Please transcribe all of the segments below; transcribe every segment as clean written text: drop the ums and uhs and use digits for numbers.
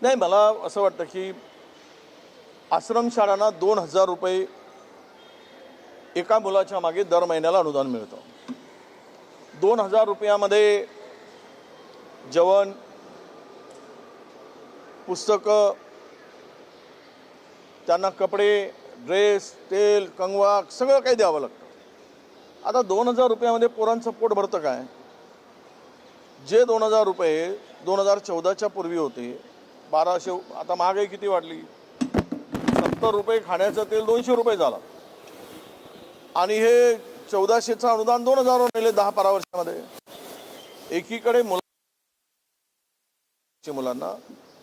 नाही, मला असं वाटतं की आश्रमशाळांना 2,000 रुपये एका मुलाच्या मागे दर महिन्याला अनुदान मिळतं. 2,000 रुपयामध्ये जेवण, पुस्तकं, त्यांना कपडे, ड्रेस, तेल, कंगवा सगळं काही द्यावं लागतं. आता 2,000 रुपयामध्ये पोरांचं पोट भरतं काय? जे 2,000 रुपये 2014च्या पूर्वी होते 1200, आता महागाई किती वाढली? 70 रुपये खाण्याचं तेल 200 रुपये झाला. आणि हे 1400चं अनुदान 2,000वर नेले 10-12 वर्षामध्ये. एकीकडे मुलांना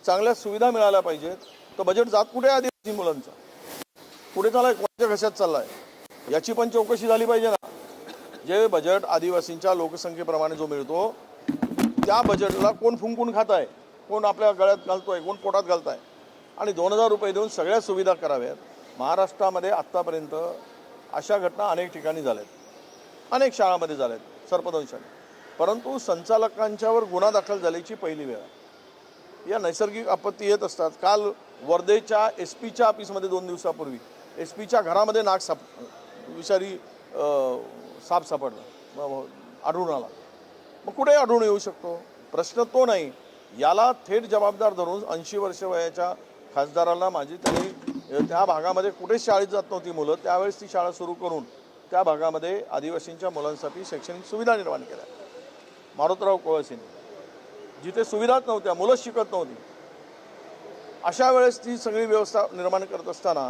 चांगल्या सुविधा मिळाल्या पाहिजेत, तर बजेट जात कुठे आहे आदिवासी मुलांचा? कुठे चाललाय? कोणत्या कशात चाललाय? याची पण चौकशी झाली पाहिजे ना. जे बजेट आदिवासींच्या लोकसंख्येप्रमाणे जो मिळतो त्या बजेटला कोण फुंकून खात आहे, कोण आपल्या गळ्यात घालतोय, कोण पोटात घालताय. आणि 2,000 रुपये देऊन सगळ्या सुविधा कराव्यात. महाराष्ट्रामध्ये आत्तापर्यंत अशा घटना अनेक ठिकाणी झाल्यात, अनेक शाळांमध्ये झाल्यात सर्पदंशाने. परंतु संचालकांच्यावर गुन्हा दाखल झाल्याची पहिली वेळ आहे. या नैसर्गिक आपत्ती येत असतात. काल वर्धेच्या SP च्या ऑफिसमध्ये 2 दिवसापूर्वी SP च्या घरामध्ये विषारी साप सापडला, आढळून आला. मग कुठे आढळून येऊ शकतो? प्रश्न तो नाही. याला थेट जबाबदार धरून 80 वर्ष वयाच्या खासदाराला त्यांनी त्या भागामध्ये कुठे शाळेत जात नव्हती मुलं, त्यावेळेस ती शाळा सुरू करून त्या भागामध्ये आदिवासींच्या मुलांसाठी शैक्षणिक सुविधा निर्माण केल्या. मारुतराव कोळसेंनी, जिथे सुविधाच नव्हत्या, मुलं शिकत नव्हती, अशा वेळेस ती सगळी व्यवस्था निर्माण करत असताना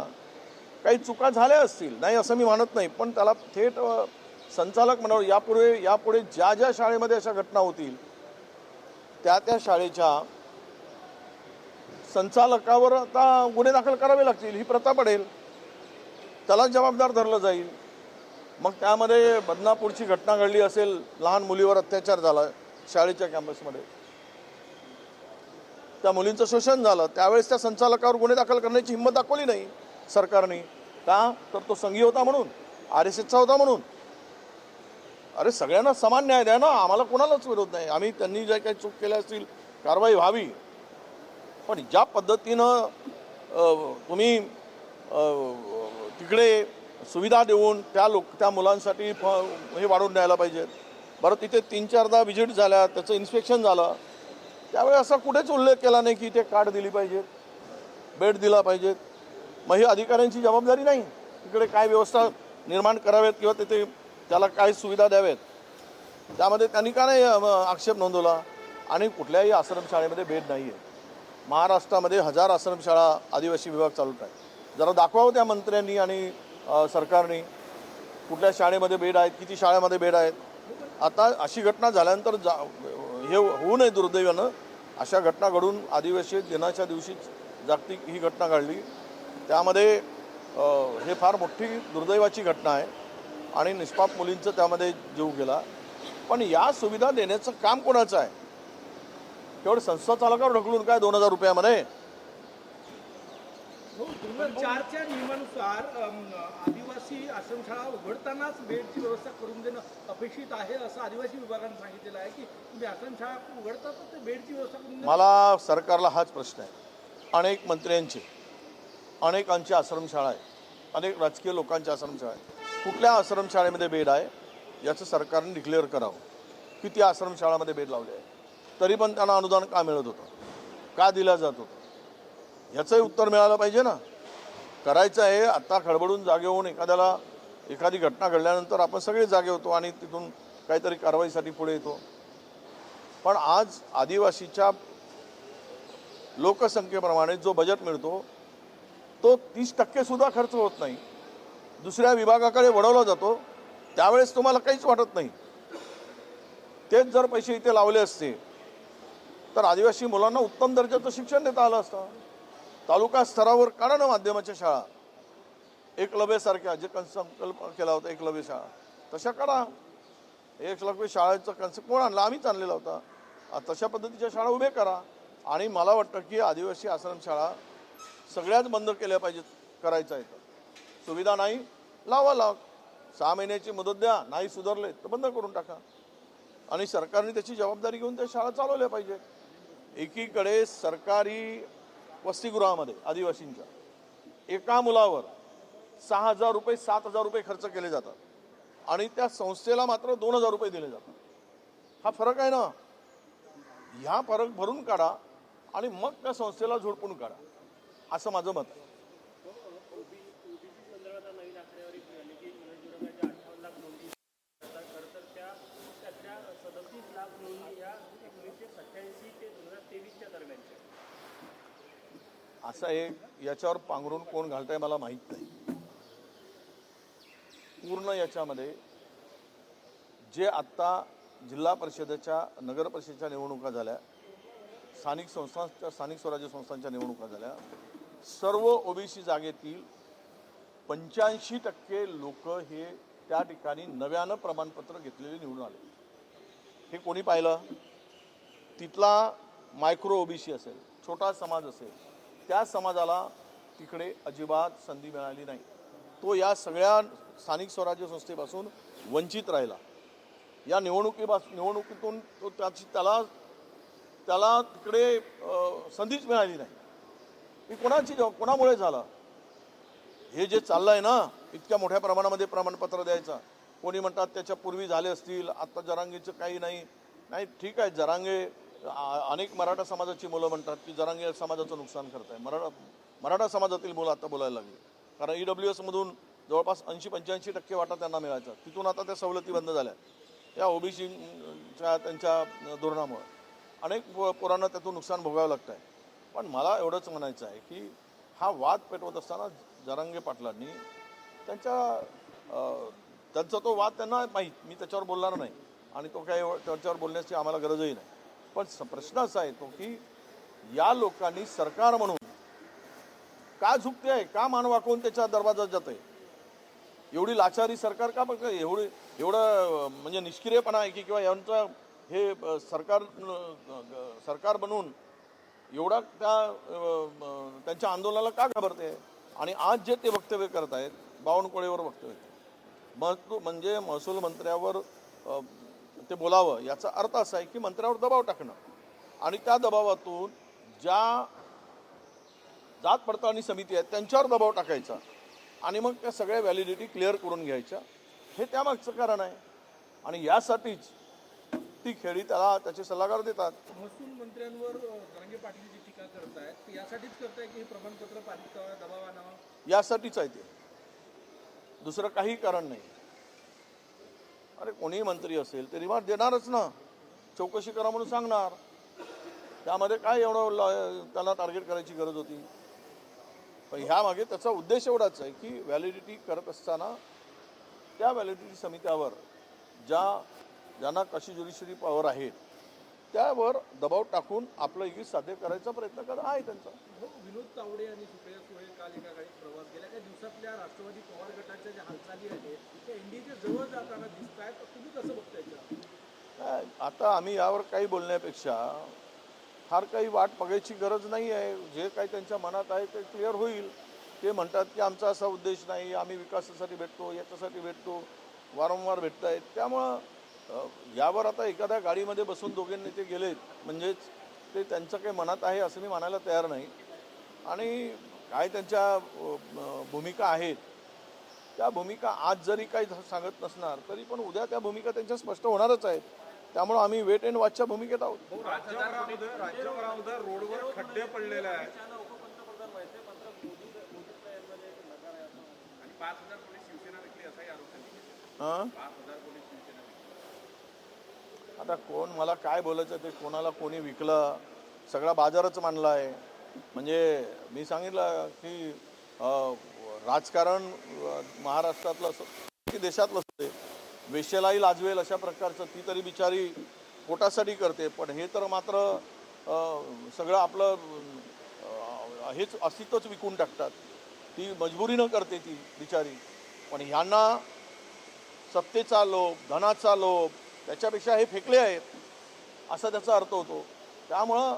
काही चुका झाल्या असतील, नाही असं मी मानत नाही, पण त्याला थेट संचालक म्हणावं. यापुढे ज्या ज्या शाळेमध्ये अशा घटना होतील त्या शाळेच्या संचालकावर आता गुन्हे दाखल करावे लागतील. ही प्रथा पडेल, त्याला जबाबदार धरलं जाईल. मग त्यामध्ये बदनापूरची घटना घडली असेल, लहान मुलीवर अत्याचार झाला शाळेच्या कॅम्पसमध्ये, त्या मुलींचं शोषण झालं, त्यावेळेस त्या संचालकावर गुन्हे दाखल करण्याची हिंमत दाखवली नाही सरकारने. का? तर तो संघी होता म्हणून, RSSचा होता म्हणून. अरे सगळ्यांना समान न्याय द्या ना, आम्हाला कोणालाच विरोध नाही. आम्ही त्यांनी जे काही चूक केल्या असतील कारवाई व्हावी, पण ज्या पद्धतीनं तुम्ही तिकडे सुविधा देऊन त्या मुलांसाठी हे वाढवून द्यायला पाहिजेत. बरं, तिथे 3-4दा व्हिजिट झाल्या, त्याचं इन्स्पेक्शन झालं, त्यावेळी असा कुठेच उल्लेख केला नाही की ते कार्ड दिली पाहिजेत, बेड दिला पाहिजेत. मग ही अधिकाऱ्यांची जबाबदारी नाही तिकडे काय व्यवस्था निर्माण कराव्यात किंवा तिथे त्याला काय सुविधा द्याव्यात? त्यामध्ये त्यांनी का नाही आक्षेप नोंदवला? आणि कुठल्याही आश्रमशाळेमध्ये बेड नाही आहे. महाराष्ट्रामध्ये 1000 आश्रमशाळा आदिवासी विभाग चालवत आहे. जरा दाखवावं त्या मंत्र्यांनी आणि सरकारने कुठल्या शाळेमध्ये बेड आहेत, किती शाळेमध्ये बेड आहेत. आता अशी घटना झाल्यानंतर हे होऊ नये. दुर्दैवानं अशा घटना घडून आदिवासी दिनाच्या दिवशीच जागतिक ही घटना घडली. त्यामध्ये हे फार मोठी दुर्दैवाची घटना आहे आणि निष्पाप मुलींचं त्यामध्ये जीव गेला. पण या सुविधा देण्याचं काम कोणाचं आहे? केवळ संस्था चालकावर ढकलून काय 2,000 रुपयामध्ये? 4च्या नियमानुसार आदिवासी आश्रमशाळा उघडतानाच बेडची व्यवस्था करून देणं अपेक्षित आहे, असं आदिवासी विभागाने सांगितलेलं आहे की तुम्ही आश्रमशाळा उघडता तर ते बेडची व्यवस्था करून देणं. मला सरकारला हाच प्रश्न आहे. अनेक मंत्र्यांचे, अनेकांची आश्रमशाळा आहे, अनेक राजकीय लोकांच्या आश्रमशाळा आहे. कुठल्या आश्रमशाळेमध्ये बेड आहे याचं सरकारने डिक्लेअर करावं. किती आश्रमशाळामध्ये बेड लावले आहे, तरी पण त्यांना अनुदान का मिळत होतं, का दिलं जात होतं, ह्याचंही उत्तर मिळालं पाहिजे ना. करायचं आहे आत्ता खडबडून जागे होऊन एखादी घटना घडल्यानंतर आपण सगळे जागे होतो आणि तिथून काहीतरी कारवाईसाठी पुढे येतो. पण आज आदिवासीच्या लोकसंख्येप्रमाणे जो बजेट मिळतो तो 30% सुद्धा खर्च होत नाही, दुसऱ्या विभागाकडे वळवला जातो. त्यावेळेस तुम्हाला काहीच वाटत नाही. तेच जर पैसे इथे लावले असते तर आदिवासी मुलांना उत्तम दर्जाचं शिक्षण देता आलं असतं. तालुका स्तरावर काढा ना माध्यमाच्या शाळा, एकलव्यसारख्या, जे संकल्प केला होता एकलव्य शाळा, तशा काढा. एकलव्य शाळेचा कन्सेप्ट कोण आणला? आम्हीच आणलेला होता. तशा पद्धतीच्या शाळा उभे करा. आणि मला वाटतं की आदिवासी आश्रमशाळा सगळ्याच बंद केल्या पाहिजेत. करायचं आहे तर सुविधा नाही, लावा. 6 महिन्याची मुदत द्या, नाही सुधारले तर बंद करून टाका. आणि सरकारने त्याची जबाबदारी घेऊन त्या शाळा चालवल्या पाहिजेत. एकीकडे सरकारी वसतिगृहामध्ये आदिवासींच्या एका मुलावर 6,000 रुपये 7,000 रुपये खर्च केले जातात आणि त्या संस्थेला मात्र 2,000 रुपये दिले जातात. हा फरक आहे ना. ह्या फरक भरून काढा आणि मग त्या संस्थेला झोडपून काढा, असं माझं मत आहे. असं एक याच्यावर पांघरून कोण घालतंय मला माहीत नाही. पूर्ण याच्यामध्ये जे आत्ता जिल्हा परिषदेच्या नगर परिषदेच्या निवडणुका झाल्या, स्थानिक स्वराज्य संस्थांच्या निवडणुका झाल्या, सर्व ओबीसी जागेतील 85% लोक हे त्या ठिकाणी नव्यानं प्रमाणपत्र घेतलेले निवडून आले. हे कोणी पाहिलं? तिथला मायक्रो ओबीसी असेल, छोटा समाज असेल, त्या समाजाला तिकडे अजिबात संधी मिळाली नाही. तो या सगळ्या स्थानिक स्वराज्य संस्थेपासून वंचित राहिला. या निवडणुकीतून तो त्याला तिकडे संधीच मिळाली नाही. ही कोणामुळे झालं? हे जे चाललंय ना, इतक्या मोठ्या प्रमाणामध्ये प्रमाणपत्र द्यायचं. कोणी म्हणतात त्याच्या पूर्वी झाले असतील, आता जरांगेचं काही नाही. ठीक आहे, जरांगे अनेक मराठा समाजाची मुलं म्हणतात की जरांगे समाजाचं नुकसान करताय. मराठा समाजातील मुलं आता बोलायला लागली, कारण EWS मधून जवळपास 80-85% वाटा त्यांना मिळायचा. तिथून आता त्या सवलती बंद झाल्या या ओबीसीच्या त्यांच्या धोरणामुळे. अनेक पोरांना त्यातून नुकसान भोगावं लागतं आहे. पण मला एवढंच म्हणायचं आहे की हा वाद पेटवत असताना जरांगे पाटलांनी त्यांचा तो वाद त्यांना माहीत, मी त्याच्यावर बोलणार नाही आणि तो काही त्याच्यावर बोलण्याची आम्हाला गरजही नाही. पण प्रश्न असा येतो की या लोकांनी सरकार म्हणून का झुकते आहे, का मान वाकवून त्याच्या दरवाजात जात आहे? एवढी लाचारी सरकार का बघ? एवढं म्हणजे निष्क्रियपणा आहे की किंवा यांचं हे सरकार बनवून एवढा त्यांच्या आंदोलनाला का घाबरते? आणि आज जे ते वक्तव्य करत आहेत, बावनकुळेवर वक्तव्य, म्हणजे महसूल मंत्र्यावर ते बोलावं, याचा अर्थ असा आहे की मंत्र्यावर दबाव टाकणं आणि त्या दबावातून ज्या जात पडताळणी समिती आहेत त्यांच्यावर दबाव टाकायचा आणि मग त्या सगळ्या व्हॅलिडिटी क्लिअर करून घ्यायच्या. हे त्यामागचं कारण आहे आणि यासाठीच ती खेळी त्याला त्याचे सल्लागार देतात. महसूल मंत्र्यांवर जरांगे पाटील जी टीका करतायत यासाठीच करताय की हे प्रमाणपत्र पारित करा, दबाव आणावा? यासाठीच आहे ते, दुसरं काही कारण नाही. अरे कोणीही मंत्री असेल ते रिमार्क देणारच ना, चौकशी करा म्हणून सांगणार. त्यामध्ये काय एवढं त्याला टार्गेट करायची गरज होती? पण ह्यामागे त्याचा उद्देश एवढाच आहे की व्हॅलिडिटी करत असताना त्या व्हॅलिडिटी समित्यावर ज्यांना कशी ज्युडिशरी पॉवर आहे त्यावर दबाव टाकून आपलं हित साध्य करायचा प्रयत्न करत आहे त्यांचा. विनोद तावडे आणि सुप्रिया सुळे काल एका गाडीत प्रवास गेल्या काही दिवसातल्या राष्ट्रवादी पवार गटाच्या ज्या हालचाली आहेत त्या एनडीएच्या जवळ जाताना दिसत आहेत, तुम्ही कसं बघताय? आता आम्ही यावर काही बोलण्यापेक्षा फार काही वाट बघायची गरज नाही आहे. जे काही त्यांच्या मनात आहे ते क्लिअर होईल. ते म्हणतात की आमचा असा उद्देश नाही, आम्ही विकासासाठी भेटतो, याच्यासाठी भेटतो, वारंवार भेटत आहेत. त्यामुळं यावर आता एखाद्या गाडीमध्ये बसून दोघे नेते गेलेत म्हणजेच ते त्यांचं काही मनात आहे असं मी मानायला तयार नाही. आणि काय त्यांच्या भूमिका आहेत त्या भूमिका आज जरी काही सांगत नसणार तरी पण उद्या त्या भूमिका त्यांच्या स्पष्ट होणारच आहेत. त्यामुळे आम्ही वेट अँड वॉचच्या भूमिकेत आहोत. राज्यभरामध्ये रोडवर खड्डे पडलेले आहेत आणि 5,000 कोटी शिवसेना विकली असाही आरोप त्यांनी. 5,000 कोटी शिवसेना विकली. आता कोण मला काय बोलायचं ते कोणाला कोणी विकलं, सगळा बाजारच मांडला आहे. म्हणजे मी सांगितलं की राजकारण महाराष्ट्रातलं असं की देशातलं असते, वेश्यालाही लाजवेल अशा प्रकारचं ती तरी बिचारी पोटासाठी करते. पण हे तर मात्र सगळं आपलं हेच अस्तित्वच विकून टाकतात. ती मजबुरीनं करते ती बिचारी. पण ह्यांना सत्तेचा लोभ, धनाचा लोभ, त्याच्यापेक्षा हे फेकले आहेत असा त्याचा अर्थ होतो. त्यामुळं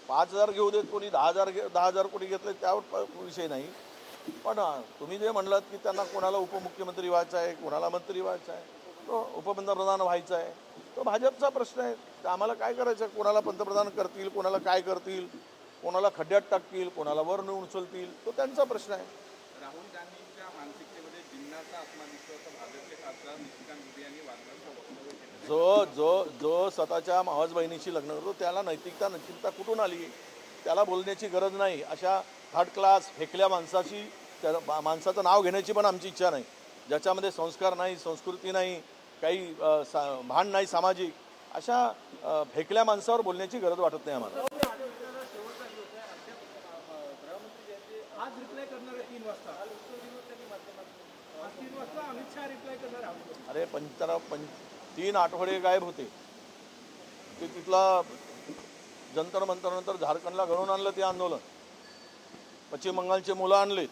5,000 घेऊ देत, कोणी 10,000 कोटी घेतले त्यावर विषय नाही. पण तुम्ही जे म्हणलात की त्यांना कोणाला उपमुख्यमंत्री व्हायचं आहे, कोणाला मंत्री व्हायचं आहे, तो उपपंतप्रधान व्हायचा आहे, तो भाजपचा प्रश्न आहे. तर आम्हाला काय करायचं आहे? कोणाला पंतप्रधान करतील, कोणाला काय करतील, कोणाला खड्ड्यात टाकतील, कोणाला वर नेऊन उचलतील, तो त्यांचा प्रश्न आहे. राहुल गांधींच्या मानसिकतेमध्ये जिन्नाचा आत्मा दिसतो असं भाजपचे खासदार निशिकांत दुबे यांनी वारंवार वक्तव्य केलं. जो जो जो स्वतःच्या मावस बहिणीशी लग्न करतो त्याला नैतिकता कुठून आली? त्याला बोलण्याची गरज नाही. अशा थर्ड क्लास फेकल्या माणसाची माणसाचं नाव घेण्याची पण आमची इच्छा नाही, ज्याच्यामध्ये संस्कार नाही, संस्कृती नाही, काही भान नाही सामाजिक. अशा फेकल्या माणसावर बोलण्याची गरज वाटत नाही आम्हाला. आज रिप्लाय करणार आहे 3 वाजता. आज 3 वाजता अमित शहा रिप्लाय करणार आहे. अरे 3 आठवडे गायब होते. ते तिथला जंतर मंतरनंतर झारखंडला घडवून आणलं ते आंदोलन. पश्चिम बंगालचे मुलं आणले,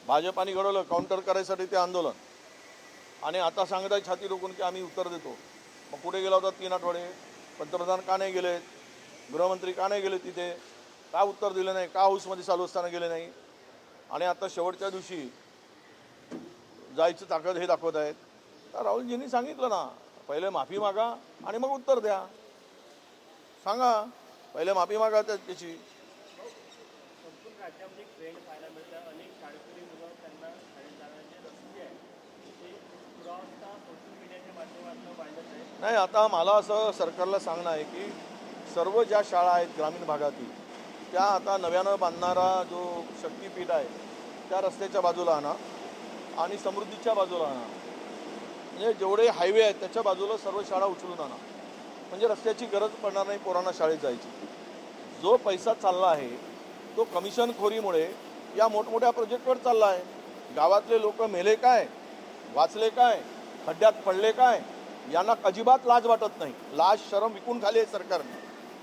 भाजपाने घडवलं काउंटर करायसाठी ते आंदोलन. आणि आता सांगताय छाती रोखून की आम्ही उत्तर देतो. मग कुठे गेला होता 3 आठवडे? पंतप्रधान का नाही गेले? गृहमंत्री का नाही गेले? तिथे का उत्तर दिलं नाही? का हाऊसमध्ये चालू असताना गेले नाही? आणि आता शेवटच्या दिवशी जायचं ताकद हे दाखवत आहेत. तर राहुलजींनी सांगितलं ना, पहिले माफी मागा आणि मग उत्तर द्या. सांगा, पहिले माफी मागा त्याची. संपूर्ण राज्यामध्ये एक ट्रेंड पाहायला मिळतं. अनेक शाळकरी मुलं त्यांना शाळेत जाण्याचे रस्ते आहे ते पुरावस्था सोशल मीडियाच्या माध्यमातून वाढत आहे. नाही, आता मला असं सरकारला सांगणं आहे की सर्व ज्या शाळा आहेत ग्रामीण भागातील त्या आता नव्यानं बांधणारा जो शक्तीपीठ आहे त्या रस्त्याच्या बाजूला आणा आणि समृद्धीच्या बाजूला आणा. म्हणजे जेवढे हायवे आहेत त्याच्या बाजूला सर्व शाळा उचलून आणा, म्हणजे रस्त्याची गरज पडणार नाही पोरांना शाळेत जायची. जो पैसा चालला आहे तो कमिशनखोरीमुळे या मोठमोठ्या प्रोजेक्टवर चालला आहे. गावातले लोक मेले काय, वाचले काय, खड्ड्यात पडले काय, यांना अजिबात लाज वाटत नाही. लाज शरम विकून खाली आहे सरकारने.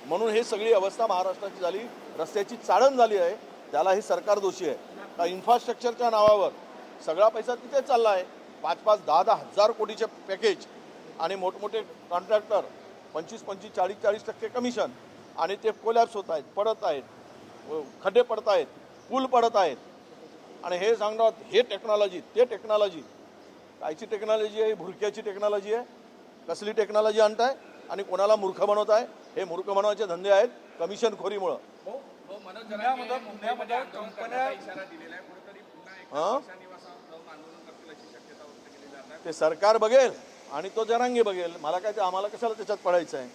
म्हणून हे सगळी अवस्था महाराष्ट्राची झाली. रस्त्याची चाळण झाली आहे, त्याला हे सरकार दोषी आहे. का इन्फ्रास्ट्रक्चरच्या नावावर सगळा पैसा तिथे चालला आहे. 5-5, 10-10 हजार कोटीचे पॅकेज आणि मोठमोठे कॉन्ट्रॅक्टर 25-25, 40-40% कमिशन. आणि ते कोलॅप्स होत आहेत, पडत आहेत, खड्डे पडत आहेत, पूल पडत आहेत. आणि हे सांगणार हे टेक्नॉलॉजी ते टेक्नॉलॉजी. कायची टेक्नॉलॉजी आहे? भुरक्याची टेक्नॉलॉजी आहे. कसली टेक्नॉलॉजी आणताय आणि कोणाला मूर्ख बनवत आहे? हे मूर्ख बनवायचे धंदे आहेत कमिशनखोरीमुळं. पुण्यामध्ये कंपन्या इशारा दिलेला आहे. कुठेतरी पुन्हा एक निवासावर जाऊन आंदोलन करतील अशी शक्यता व्यक्त केली जात आहे. ते सरकार बघेल आणि तो जरांगे बघेल. मला काय ते आम्हाला कशाला त्याच्यात पडायचं आहे?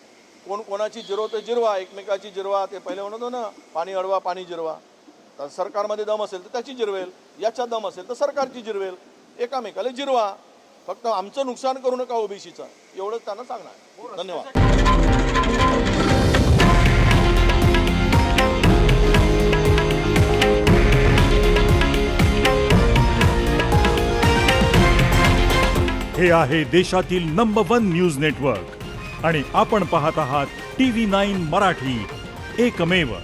कोण कोणाची जिरव ते जिरवा, एकमेकाची जिरवा. ते पहिले म्हणत होतं ना, पाणी अडवा पाणी जिरवा. तर सरकारमध्ये दम असेल तर त्याची जिरवेल, याच्यात दम असेल तर सरकारची जिरवेल. एकामेकाला जिरवा, फक्त आमचं नुकसान करू नका ओबीसीचं, एवढंच त्यांना सांगणार. धन्यवाद. हे आहे देशातील नंबर 1 न्यूज नेटवर्क आणि आपण पाहत आहात TV9 मराठी, एकमेव.